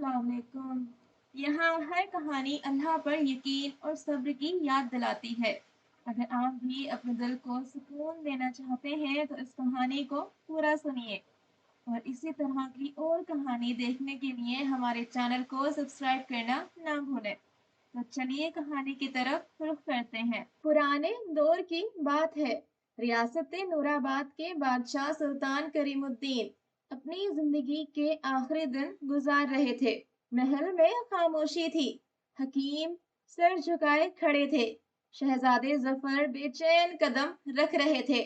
अस्सलाम वालेकुम। यहाँ हर कहानी अल्लाह पर यकीन और सब्र की याद दिलाती है। अगर आप भी अपने दिल को सुकून देना चाहते हैं तो इस कहानी को पूरा सुनिए और इसी तरह की और कहानी देखने के लिए हमारे चैनल को सब्सक्राइब करना ना भूलें। तो चलिए कहानी की तरफ रुख करते हैं। पुराने दौर की बात है। रियासत नूराबाद के बादशाह सुल्तान करीमुद्दीन अपनी जिंदगी के आखिरी दिन गुजार रहे थे। महल में खामोशी थी। हकीम सर झुकाए खड़े थे। शहजादे जफर बेचैन कदम रख रहे थे।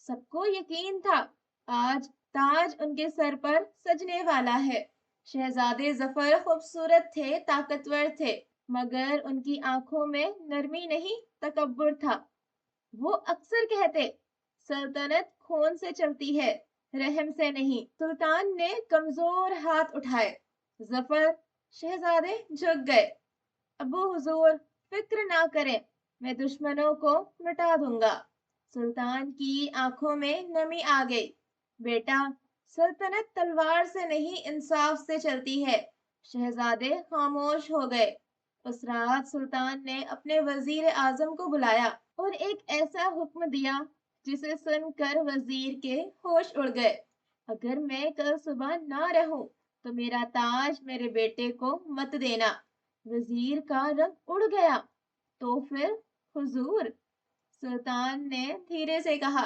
सबको यकीन था आज ताज उनके सर पर सजने वाला है। शहजादे जफर खूबसूरत थे, ताकतवर थे, मगर उनकी आंखों में नरमी नहीं, तकब्बुर था। वो अक्सर कहते, सल्तनत खून से चलती है, रहम से नहीं। सुल्तान ने कमजोर हाथ उठाए। जफर शहजादे झुक गए। अबू हुजूर, फिक्र ना करें, मैं दुश्मनों को मिटा दूंगा। सुल्तान की आंखों में नमी आ गई। बेटा, सल्तनत तलवार से नहीं, इंसाफ से चलती है। शहजादे खामोश हो गए। उस रात सुल्तान ने अपने वजीर आजम को बुलाया और एक ऐसा हुक्म दिया जिसे सुनकर वजीर के होश उड़ गए। अगर मैं कल सुबह ना रहूं तो मेरा ताज मेरे बेटे को मत देना। वजीर का रंग उड़ गया। तो फिर हुजूर, सुल्तान ने धीरे से कहा,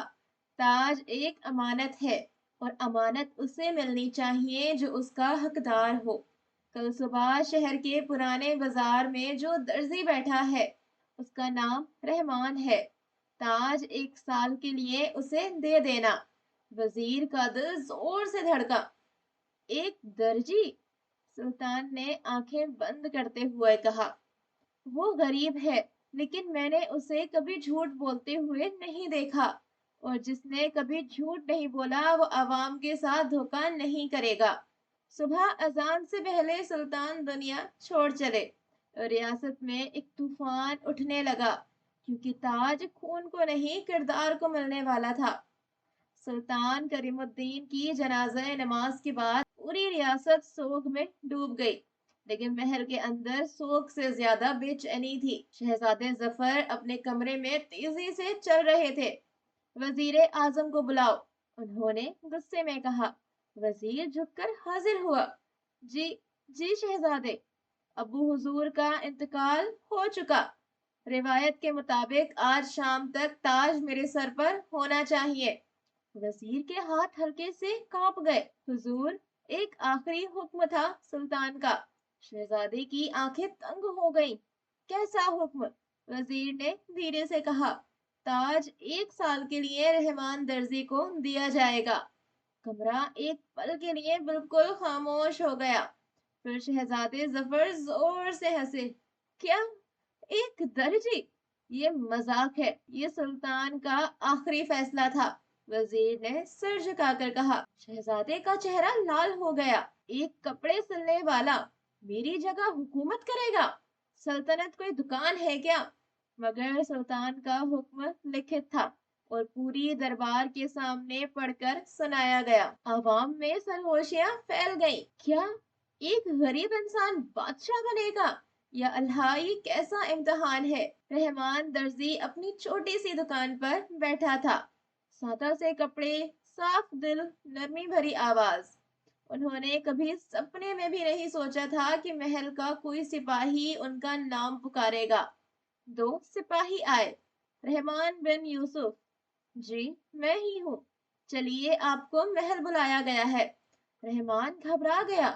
ताज एक अमानत है और अमानत उसे मिलनी चाहिए जो उसका हकदार हो। कल सुबह शहर के पुराने बाजार में जो दर्जी बैठा है उसका नाम रहमान है। ताज एक साल के लिए उसे दे देना। वजीर का दिल जोर से धड़का। एक दर्जी? सुल्तान ने आंखें बंद करते हुए कहा, वो गरीब है, लेकिन मैंने उसे कभी झूठ बोलते हुए नहीं देखा और जिसने कभी झूठ नहीं बोला वो अवाम के साथ धोखा नहीं करेगा। सुबह अजान से पहले सुल्तान दुनिया छोड़ चले और रियासत में एक तूफान उठने लगा, क्योंकि ताज खून को नहीं किरदार को मिलने वाला था। सुल्तान करीमुद्दीन की जनाजा नमाज के बाद पूरी रियासत सोग में डूब गई, लेकिन महल के अंदर सोग से ज्यादा बेचैनी थी। शहजादे जफर अपने कमरे में तेजी से चल रहे थे। वजीर आजम को बुलाओ, उन्होंने गुस्से में कहा। वजीर झुककर हाजिर हुआ। जी, जी शहजादे, अबू हुजूर का इंतकाल हो चुका। रिवायत के मुताबिक आज शाम तक ताज मेरे सर पर होना चाहिए। वजीर के हाथ हल्के से कांप गए। हुजूर, एक आखिरी हुक्म था सुल्तान का। शहजादे की आंखें तंग हो गईं। कैसा हुक्म? वजीर ने धीरे से कहा, ताज एक साल के लिए रहमान दर्जी को दिया जाएगा। कमरा एक पल के लिए बिल्कुल खामोश हो गया। फिर शहजादे जफर जोर से हंसे। क्या? एक दर्जी? ये मजाक है। ये सुल्तान का आखिरी फैसला था। वजीर ने सिर झुकाकर कहा। शहजादे का चेहरा लाल हो गया। एक कपड़े सिलने वाला मेरी जगह हुकूमत करेगा? सल्तनत कोई दुकान है क्या? मगर सुल्तान का हुक्म लिखित था और पूरी दरबार के सामने पढ़कर सुनाया गया। आवाम में सरगोशियां फैल गईं। क्या एक गरीब इंसान बादशाह बनेगा? या अल्लाह, ये कैसा इम्तिहान है। रहमान दर्जी अपनी छोटी सी दुकान पर बैठा था। सादा से कपड़े, साफ दिल, नरमी भरी आवाज। उन्होंने कभी सपने में भी नहीं सोचा था कि महल का कोई सिपाही उनका नाम पुकारेगा। दो सिपाही आए। रहमान बिन यूसुफ। जी, मैं ही हूँ। चलिए, आपको महल बुलाया गया है। रहमान घबरा गया।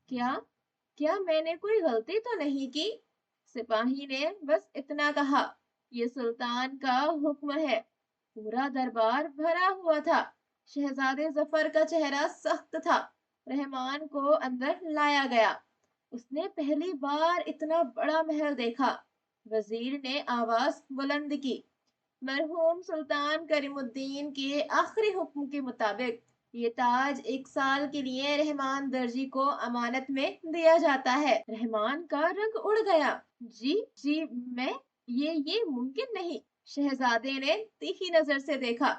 क्या? क्या मैंने कोई गलती तो नहीं की? सिपाही ने बस इतना कहा, ये सुल्तान का हुक्म है। पूरा दरबार भरा हुआ था। शहजादे जफर का चेहरा सख्त था। रहमान को अंदर लाया गया। उसने पहली बार इतना बड़ा महल देखा। वजीर ने आवाज बुलंद की। मरहूम सुल्तान करीमुद्दीन के आखिरी हुक्म के मुताबिक ये ताज एक साल के लिए रहमान दर्जी को अमानत में दिया जाता है। रहमान का रंग उड़ गया। जी, जी, मैं, ये मुमकिन नहीं। शहजादे ने तीखी नजर से देखा।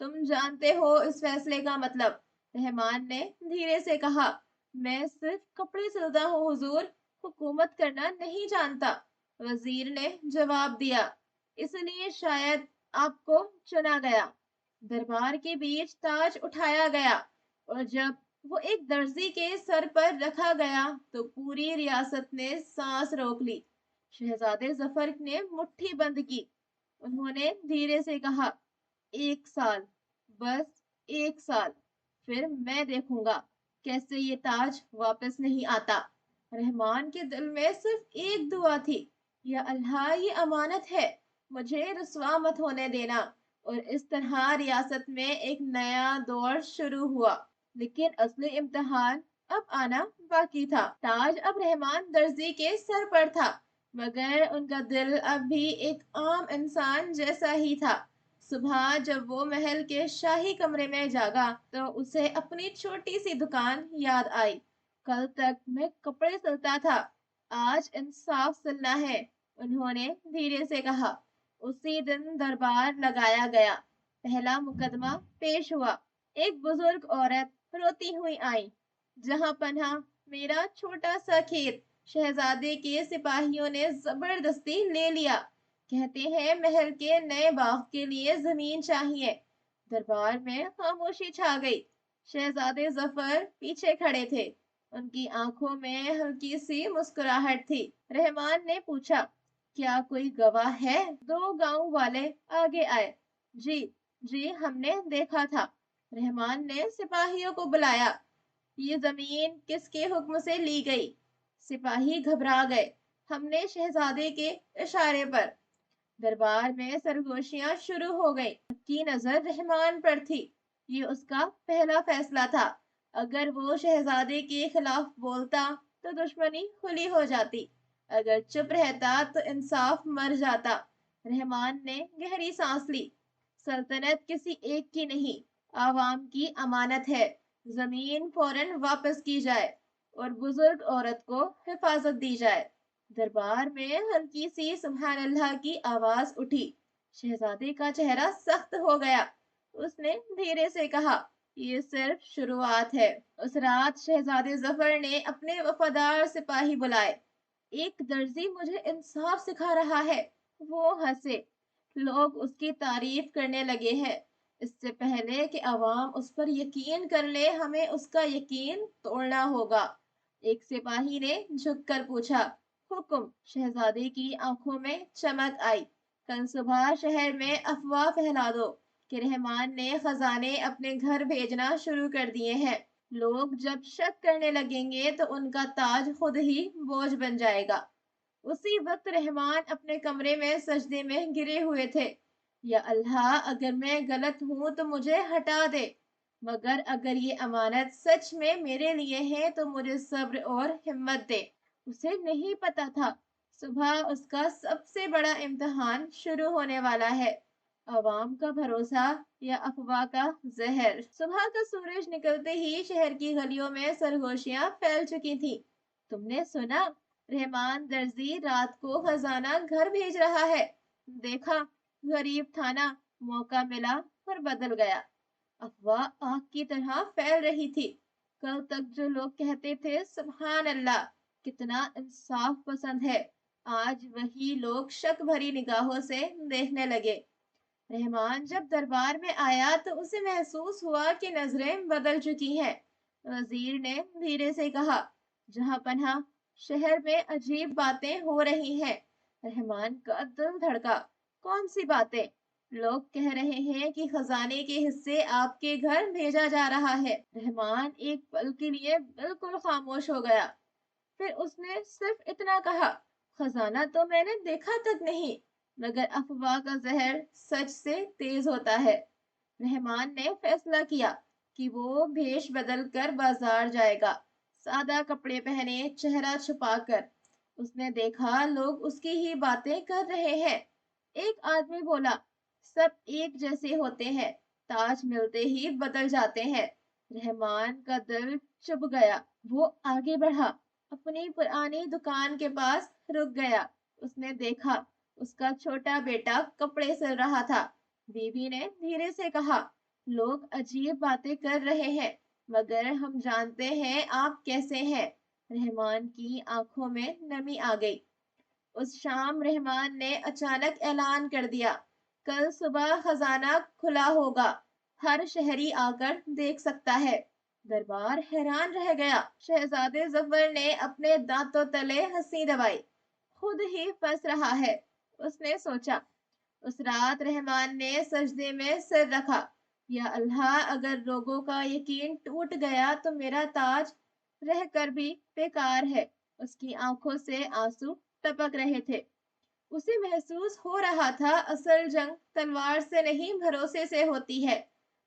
तुम जानते हो इस फैसले का मतलब? रहमान ने धीरे से कहा। मैं सिर्फ कपड़े सिलता हूँ हुजूर, हुकूमत करना नहीं जानता। वजीर ने जवाब दिया। इसलिए शायद आपको चुना गया। दरबार के बीच ताज उठाया गया और जब वो एक दर्जी के सर पर रखा गया तो पूरी रियासत ने सांस रोक ली। शहजादे जफर ने मुट्ठी बंद की। उन्होंने धीरे से कहा, 1 साल, बस 1 साल, फिर मैं देखूंगा कैसे ये ताज वापस नहीं आता। रहमान के दिल में सिर्फ एक दुआ थी, या अल्लाह ये अमानत है, मुझे रुसवा मत होने देना। और इस तरह रियासत में एक नया दौर शुरू हुआ। लेकिन असली इम्तिहान अब आना बाकी था। ताज अब रहमान दर्जी के सर पर था, मगर उनका दिल अब भी एक आम इंसान जैसा ही था। सुबह जब वो महल के शाही कमरे में जागा तो उसे अपनी छोटी सी दुकान याद आई। कल तक मैं कपड़े सिलता था, आज इंसाफ सिलना है, उन्होंने धीरे से कहा। उसी दिन दरबार लगाया गया। पहला मुकदमा पेश हुआ। एक बुजुर्ग औरत रोती हुई आई। जहां पन्हा, मेरा छोटा सा खेत शहजादे के सिपाहियों ने जबरदस्ती ले लिया। कहते हैं महल के नए बाग के लिए जमीन चाहिए। दरबार में खामोशी छा गई। शहजादे जफर पीछे खड़े थे। उनकी आंखों में हल्की सी मुस्कुराहट थी। रहमान ने पूछा, क्या कोई गवाह है? 2 गांव वाले आगे आए। जी, जी, हमने देखा था। रहमान ने सिपाहियों को बुलाया। ये जमीन किसके हुक्म से ली गई? सिपाही घबरा गए। हमने शहजादे के इशारे पर। दरबार में सरगोशियां शुरू हो गईं। की नजर रहमान पर थी। ये उसका पहला फैसला था। अगर वो शहजादे के खिलाफ बोलता तो दुश्मनी खुली हो जाती। अगर चुप रहता तो इंसाफ मर जाता। रहमान ने गहरी सांस ली। सल्तनत किसी एक की नहीं, आवाम की अमानत है। जमीन फौरन वापस की जाए और बुजुर्ग औरत को हिफाजत दी जाए। दरबार में हल्की सी सुबहान अल्लाह की आवाज उठी। शहजादे का चेहरा सख्त हो गया। उसने धीरे से कहा, ये सिर्फ शुरुआत है। उस रात शहजादे जफर ने अपने वफादार सिपाही बुलाए। एक दर्जी मुझे इंसाफ सिखा रहा है। वो हंसे। लोग उसकी तारीफ करने लगे हैं। इससे पहले कि अवाम उस पर यकीन कर ले, हमें उसका यकीन तोड़ना होगा। एक सिपाही ने झुककर पूछा, हुक्म। शहजादे की आंखों में चमक आई। कल सुबह शहर में अफवाह फैला दो कि रहमान ने खजाने अपने घर भेजना शुरू कर दिए हैं। लोग जब शक करने लगेंगे तो उनका ताज खुद ही बोझ बन जाएगा। उसी वक्त रहमान अपने कमरे में सजदे में गिरे हुए थे। या अल्लाह, अगर मैं गलत हूं तो मुझे हटा दे, मगर अगर ये अमानत सच में मेरे लिए है तो मुझे सब्र और हिम्मत दे। उसे नहीं पता था सुबह उसका सबसे बड़ा इम्तिहान शुरू होने वाला है। अवाम का भरोसा या अफवाह का जहर। सुबह का सूरज निकलते ही शहर की गलियों में सरगोशियां फैल चुकी थी। तुमने सुना? रहमान दर्जी रात को खजाना घर भेज रहा है। देखा? गरीब था ना, मौका मिला और बदल गया। अफवाह आग की तरह फैल रही थी। कल तक जो लोग कहते थे सुभान अल्लाह, कितना इंसाफ पसंद है, आज वही लोग शक भरी निगाहों से देखने लगे। रहमान जब दरबार में आया तो उसे महसूस हुआ कि नजरें बदल चुकी हैं। वजीर ने धीरे से कहा, जहां पन्हा, शहर में अजीब बातें हो रही हैं। रहमान का दिल धड़का। कौन सी बातें? लोग कह रहे हैं कि खजाने के हिस्से आपके घर भेजा जा रहा है। रहमान एक पल के लिए बिल्कुल खामोश हो गया। फिर उसने सिर्फ इतना कहा, खजाना तो मैंने देखा तक नहीं, मगर अफवाह का जहर सच से तेज होता है। रहमान ने फैसला किया कि वो भेष बदल कर बाजार जाएगा, सादा कपड़े पहने, चेहरा छुपाकर। उसने देखा लोग उसकी ही बातें कर रहे हैं। एक आदमी बोला, सब एक जैसे होते हैं, ताज मिलते ही बदल जाते हैं। रहमान का दिल चुभ गया। वो आगे बढ़ा, अपनी पुरानी दुकान के पास रुक गया। उसने देखा उसका छोटा बेटा कपड़े सिल रहा था। बीबी ने धीरे से कहा, लोग अजीब बातें कर रहे हैं। مگر ہم جانتے ہیں آپ کیسے ہیں۔ رحمان کی آنکھوں میں نمی آ گئی۔ اس شام رحمان نے اچانک اعلان کر دیا، کل صبح خزانہ کھلا ہوگا، ہر شہری آ کر دیکھ سکتا ہے۔ دربار حیران رہ گیا۔ شہزادے ظفر نے اپنے دانتوں تلے ہنسی دبائی۔ خود ہی پھنس رہا ہے، اس نے سوچا۔ اس رات رحمان نے سجدے میں سر رکھا، یا اللہ، اگر لوگوں کا یقین ٹوٹ گیا تو میرا تاج رہ کر بھی بیکار ہے۔ اس کی آنکھوں سے آنسو ٹپک رہے تھے۔ اسے محسوس ہو رہا تھا اصل جنگ تلوار سے نہیں بھروسے سے ہوتی ہے،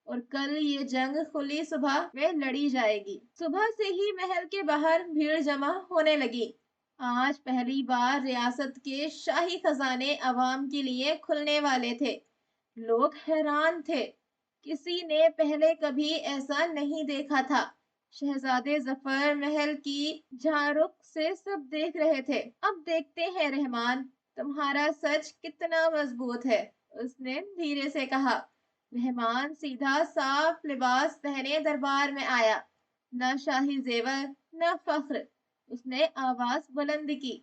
اور کل یہ جنگ کھلی صبح میں لڑی جائے گی۔ صبح سے ہی محل کے باہر بھیڑ جمع ہونے لگی۔ آج پہلی بار ریاست کے شاہی خزانے عوام کے لیے کھلنے والے تھے۔ لوگ حیران تھے، کسی نے پہلے کبھی ایسا نہیں دیکھا تھا۔ شہزادے ظفر محل کی جھارک سے سب دیکھ رہے تھے۔ اب دیکھتے ہیں رحمان، تمہارا سچ کتنا مضبوط ہے، اس نے دھیرے سے کہا۔ رحمان سیدھا صاف لباس پہنے دربار میں آیا، نہ شاہی زیور نہ فخر۔ اس نے آواز بلند کی،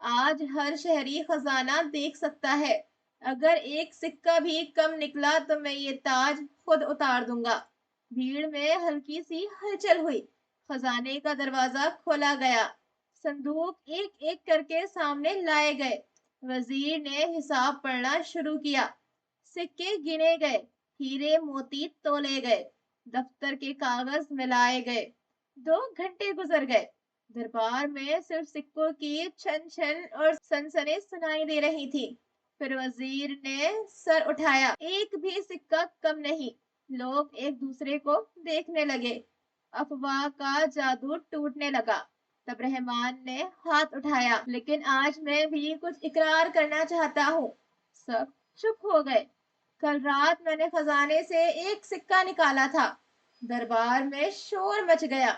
آج ہر شہری خزانہ دیکھ سکتا ہے، اگر ایک سکہ بھی کم نکلا تو میں یہ تاج خود اتار دوں گا۔ بھیڑ میں ہلکی سی ہلچل ہوئی۔ خزانے کا دروازہ کھولا گیا، صندوق ایک ایک کر کے سامنے لائے گئے۔ وزیر نے حساب پڑھنا شروع کیا۔ سکے گنے گئے، ہیرے موتی تولے گئے، دفتر کے کاغذ ملائے گئے۔ 2 گھنٹے گزر گئے۔ دربار میں صرف سکوں کی چھن چھن اور سنسنی سنائی دے رہی تھی۔ پھر وزیر نے سر اٹھایا، ایک بھی سکہ کم نہیں۔ لوگ ایک دوسرے کو دیکھنے لگے۔ افواہ کا جادو ٹوٹنے لگا۔ تب رحمان نے ہاتھ اٹھایا، لیکن آج میں بھی کچھ اقرار کرنا چاہتا ہوں۔ سب چپ ہو گئے۔ کل رات میں نے خزانے سے ایک سکہ نکالا تھا۔ دربار میں شور مچ گیا۔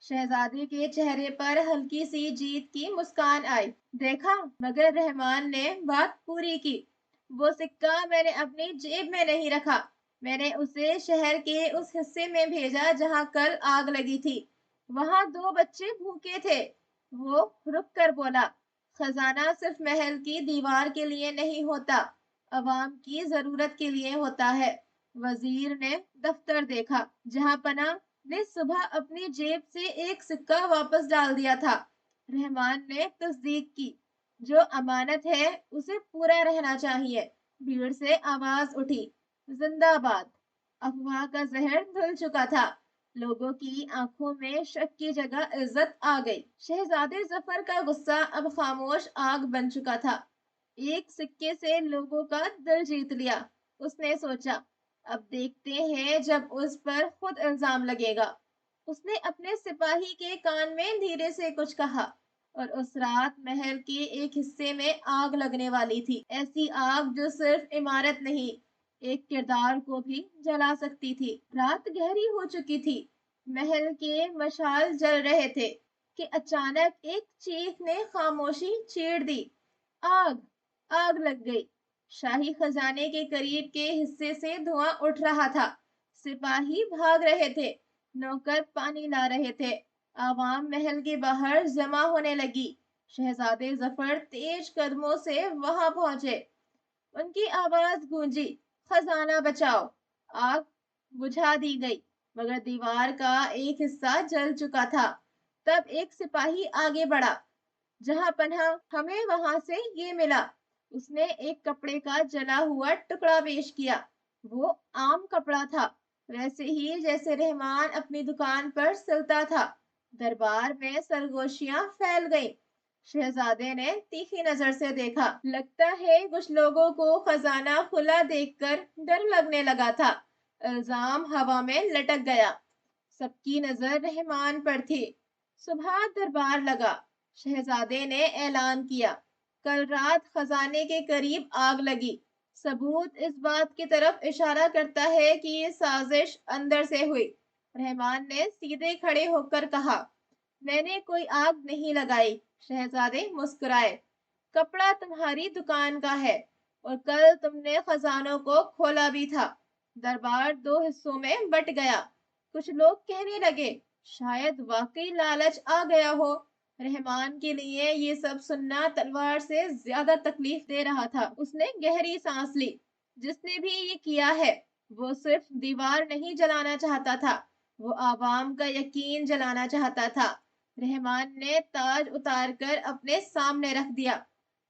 شہزادے کے چہرے پر ہلکی سی جیت کی مسکان آئی۔ دیکھا، مگر رحمان نے بات پوری کی۔ وہ سکہ میں نے اپنی جیب میں نہیں رکھا، میں نے اسے شہر کے اس حصے میں بھیجا جہاں کل آگ لگی تھی۔ وہاں 2 بچے بھوکے تھے۔ وہ رک کر بولا، خزانہ صرف محل کی دیوار کے لیے نہیں ہوتا، عوام کی ضرورت کے لیے ہوتا ہے۔ وزیر نے دفتر دیکھا، جہاں پناہ نے صبح اپنی جیب سے ایک سکہ واپس ڈال دیا تھا۔ رحمان نے تصدیق کی، جو امانت ہے اسے پورا رہنا چاہیے۔ بھیڑ سے آواز اٹھی، زندہ باد۔ افواہ کا زہر دھل چکا تھا۔ لوگوں کی آنکھوں میں شک کی جگہ عزت آ گئی۔ شہزادے ظفر کا غصہ اب خاموش آگ بن چکا تھا۔ ایک سکے سے لوگوں کا دل جیت لیا، اس نے سوچا۔ اب دیکھتے ہیں جب اس پر خود الزام لگے گا۔ اس نے اپنے سپاہی کے کان میں دھیرے سے کچھ کہا، اور اس رات محل کے ایک حصے میں آگ لگنے والی تھی، ایسی آگ جو صرف عمارت نہیں، ایک کردار کو بھی جلا سکتی تھی۔ رات گہری ہو چکی تھی، محل کے مشال جل رہے تھے کہ اچانک ایک چیخ نے خاموشی چیر دی، آگ! آگ لگ گئی۔ شاہی خزانے کے قریب کے حصے سے دھواں اٹھ رہا تھا۔ سپاہی بھاگ رہے تھے، نوکر پانی لا رہے تھے، عوام محل کے باہر جمع ہونے لگی۔ شہزادے ظفر تیز قدموں سے وہاں پہنچے۔ ان کی آواز گونجی، خزانہ بچاؤ۔ آگ بجھا دی گئی، مگر دیوار کا ایک حصہ جل چکا تھا۔ تب ایک سپاہی آگے بڑھا، جہاں پناہ، ہمیں وہاں سے یہ ملا۔ اس نے ایک کپڑے کا جلا ہوا ٹکڑا پیش کیا۔ وہ عام کپڑا تھا، ویسے ہی جیسے رحمان اپنی دکان پر سلتا تھا۔ دربار میں سرگوشیاں پھیل گئیں۔ شہزادے نے تیکھی نظر سے دیکھا، لگتا ہے کچھ لوگوں کو خزانہ کھلا دیکھ کر ڈر لگنے لگا تھا۔ الزام ہوا میں لٹک گیا۔ سب کی نظر رحمان پر تھی۔ صبح دربار لگا۔ شہزادے نے اعلان کیا، کل رات خزانے کے قریب آگ لگی۔ ثبوت اس بات کی طرف اشارہ کرتا ہے کہ یہ سازش اندر سے ہوئی۔ رحمان نے سیدھے کھڑے ہو کر کہا، میں نے کوئی آگ نہیں لگائی۔ شہزادے مسکرائے، کپڑا تمہاری دکان کا ہے، اور کل تم نے خزانوں کو کھولا بھی تھا۔ دربار 2 حصوں میں بٹ گیا۔ کچھ لوگ کہنے لگے شاید واقعی لالچ آ گیا ہو۔ رحمان کے لیے یہ سب سننا تلوار سے زیادہ تکلیف دے رہا تھا۔ اس نے گہری سانس لی۔ جس نے بھی یہ کیا ہے وہ صرف دیوار نہیں جلانا چاہتا تھا، وہ عوام کا یقین جلانا چاہتا تھا۔ رحمان نے تاج اتار کر اپنے سامنے رکھ دیا۔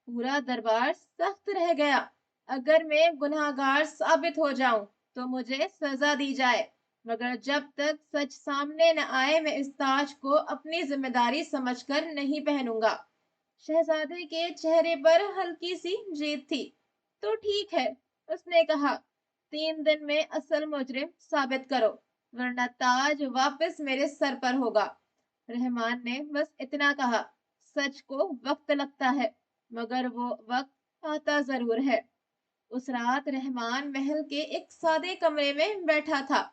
پورا دربار سخت رہ گیا۔ اگر میں گناہگار ثابت ہو جاؤں تو مجھے سزا دی جائے، مگر جب تک سچ سامنے نہ آئے میں اس تاج کو اپنی ذمہ داری سمجھ کر نہیں پہنوں گا۔ شہزادے کے چہرے پر ہلکی سی جیت تھی۔ تو ٹھیک ہے، اس نے کہا، 3 دن میں اصل مجرم ثابت کرو ورنہ تاج واپس میرے سر پر ہوگا۔ رحمان نے بس اتنا کہا، سچ کو وقت لگتا ہے مگر وہ وقت آتا ضرور ہے۔ اس رات رحمان محل کے ایک سادے کمرے میں بیٹھا تھا۔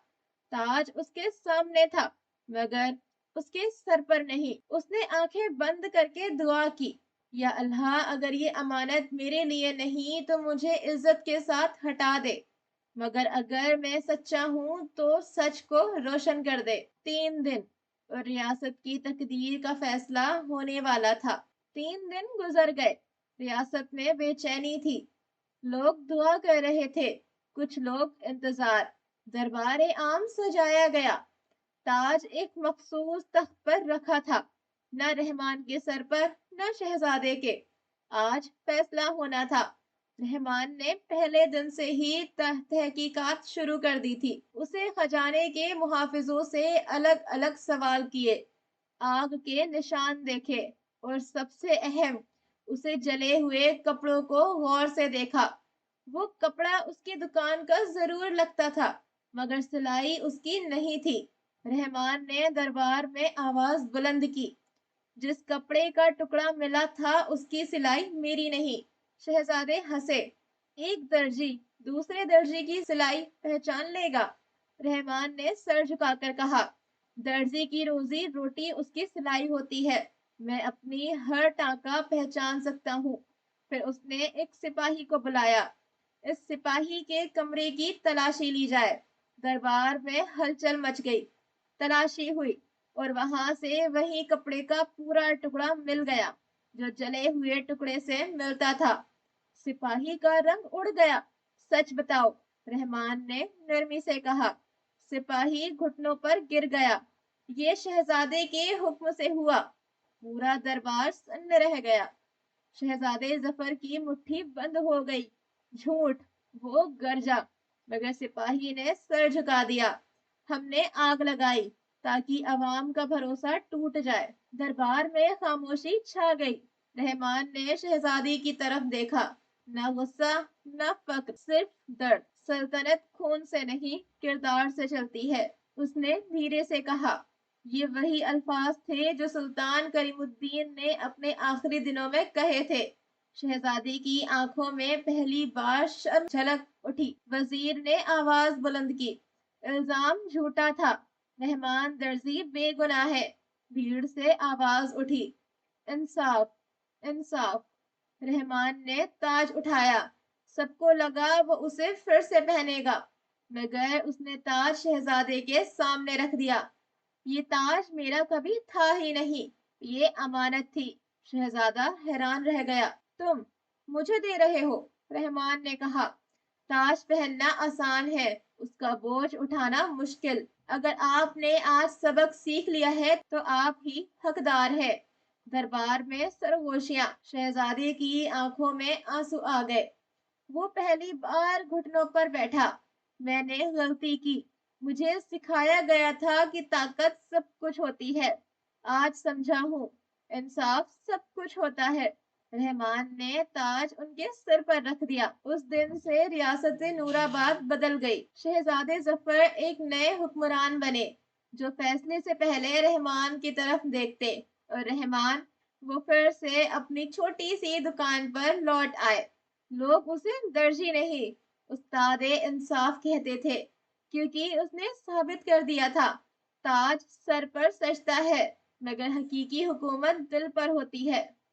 تاج اس کے سامنے تھا مگر اس کے سر پر نہیں۔ اس نے آنکھیں بند کر کے دعا کی، یا اللہ اگر یہ امانت میرے لیے نہیں تو مجھے عزت کے ساتھ ہٹا دے، مگر اگر میں سچا ہوں تو سچ کو روشن کر دے۔ 3 دن اور ریاست کی تقدیر کا فیصلہ ہونے والا تھا۔ 3 دن گزر گئے۔ ریاست میں بے چینی تھی۔ لوگ دعا کر رہے تھے، کچھ لوگ انتظار۔ دربار عام سجایا گیا۔ تاج ایک مخصوص تخت پر رکھا تھا، نہ رحمان کے سر پر نہ شہزادے کے۔ آج فیصلہ ہونا تھا۔ رحمان نے پہلے دن سے ہی تحقیقات شروع کر دی تھی۔ اسے خزانے کے محافظوں سے الگ الگ سوال کیے، آگ کے نشان دیکھے اور سب سے اہم، اسے جلے ہوئے کپڑوں کو غور سے دیکھا۔ وہ کپڑا اس کی دکان کا ضرور لگتا تھا مگر سلائی اس کی نہیں تھی۔ رحمان نے دربار میں آواز بلند کی، جس کپڑے کا ٹکڑا ملا تھا اس کی سلائی میری نہیں۔ شہزادے ہنسے، ایک درجی دوسرے درجی کی سلائی پہچان لے گا؟ رحمان نے سر جھکا کر کہا، درجی کی روزی روٹی اس کی سلائی ہوتی ہے، میں اپنی ہر ٹانکا پہچان سکتا ہوں۔ پھر اس نے ایک سپاہی کو بلایا، اس سپاہی کے کمرے کی تلاشی لی جائے۔ دربار میں ہلچل مچ گئی۔ تلاشی ہوئی اور وہاں سے وہی کپڑے کا پورا ٹکڑا مل گیا جو جلے ہوئے ٹکڑے سے ملتا تھا۔ سپاہی کا رنگ اڑ گیا۔ سچ بتاؤ، رحمان نے نرمی سے کہا۔ سپاہی گھٹنوں پر گر گیا، یہ شہزادے کے حکم سے ہوا۔ پورا دربار سن رہ گیا۔ شہزادے ظفر کی مٹھی بند ہو گئی۔ جھوٹ، وہ گرجا، مگر سپاہی نے سر جھکا دیا۔ ہم نے آگ لگائی تاکہ عوام کا بھروسہ ٹوٹ جائے۔ دربار میں خاموشی چھا گئی۔ رحمان نے شہزادی کی طرف دیکھا، نہ غصہ نہ فقر، صرف درد۔ سلطنت خون سے نہیں کردار سے چلتی ہے، اس نے دھیرے سے کہا۔ یہ وہی الفاظ تھے جو سلطان کریم الدین نے اپنے آخری دنوں میں کہے تھے۔ شہزادی کی آنکھوں میں پہلی بار شرم جھلک اٹھی۔ وزیر نے آواز بلند کی، الزام جھوٹا تھا، رحمان درزی بے گناہ ہے۔ بھیڑ سے آواز اٹھی، انصاف، انصاف۔ رحمان نے تاج اٹھایا۔ سب کو لگا وہ اسے پھر سے پہنے گا، مگر اس نے تاج شہزادے کے سامنے رکھ دیا۔ یہ تاج میرا کبھی تھا ہی نہیں، یہ امانت تھی۔ شہزادہ حیران رہ گیا۔ تم مجھے دے رہے ہو؟ رحمان نے کہا، تاج پہننا آسان ہے، اس کا بوجھ اٹھانا مشکل۔ اگر آپ نے آج سبق سیکھ لیا ہے تو آپ ہی حقدار ہے۔ دربار میں سرگوشیاں۔ شہزادے کی آنکھوں میں آنسو آ گئے۔ وہ پہلی بار گھٹنوں پر بیٹھا۔ میں نے غلطی کی، مجھے سکھایا گیا تھا کہ طاقت سب کچھ ہوتی ہے، آج سمجھا ہوں، انصاف سب کچھ ہوتا ہے۔ رحمان نے تاج ان کے سر پر رکھ دیا۔ اس دن سے ریاست نور آباد بدل گئی۔ شہزادے ظفر ایک نئے حکمران بنے جو فیصلے سے پہلے رحمان کی طرف دیکھتے، اور رحمان وہ پھر سے اپنی چھوٹی سی دکان پر لوٹ آئے۔ لوگ اسے درجی نہیں، استاد انصاف کہتے تھے، کیونکہ اس نے ثابت کر دیا تھا، تاج سر پر سجتا ہے مگر حقیقی حکومت دل پر ہوتی ہے۔